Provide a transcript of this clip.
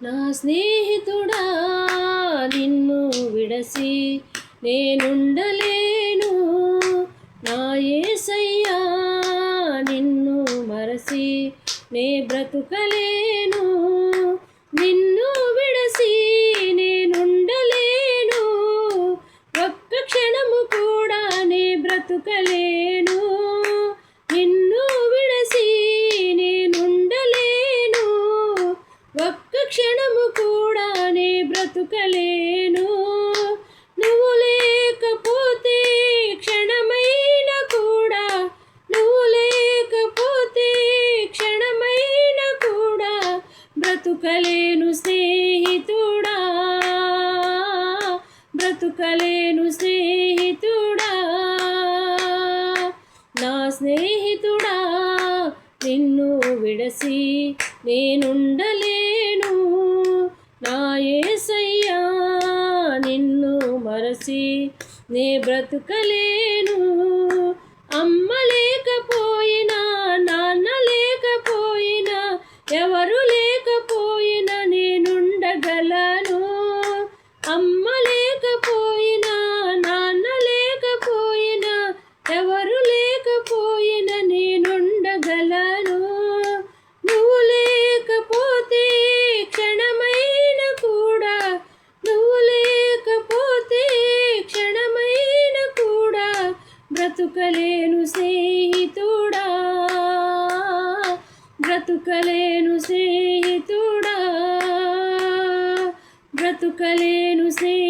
నా స్నేహితుడా నిన్ను విడసి నేనుండలేను, నా యేసయ్యా నిన్ను మరసి నే బ్రతుకలేను. నిన్ను విడసి నేనుండలేను, ఒక్క క్షణము కూడా నే బ్రతుకలేను. నిన్ను విడసి నేనుండలేను, ఒక్క క్షణము కూడా నే బ్రతుకలేను. నువ్వు లేకపోతే క్షణమైన కూడా, నువ్వు లేకపోతే క్షణమైన కూడా బ్రతుకలేను స్నేహితుడా, బ్రతుకలేను స్నేహితుడా. నా స్నేహితుడా నిన్ను విడసి నేనుండలేను, నా యేసయ్యా నిన్ను మరసి నే బ్రతుకలేను. అమ్మ లేకపోయినా, నాన్న లేకపోయినా, ఎవరు లేకపోయినా నేనుండగలను. అమ్మ లేకపోయినా, నాన్న లేకపోయినా, ఎవరు లేకపోయినా నేనుండగలను. నువ్వు లేకపోతే క్షణమైన కూడా, నువ్వు లేకపోతే క్షణమైన కూడా బ్రతుకలేను స్నేహితుడా, బ్రతుకలేను స్నేహితుడా, బ్రతుకలేను స్నేహితుడా.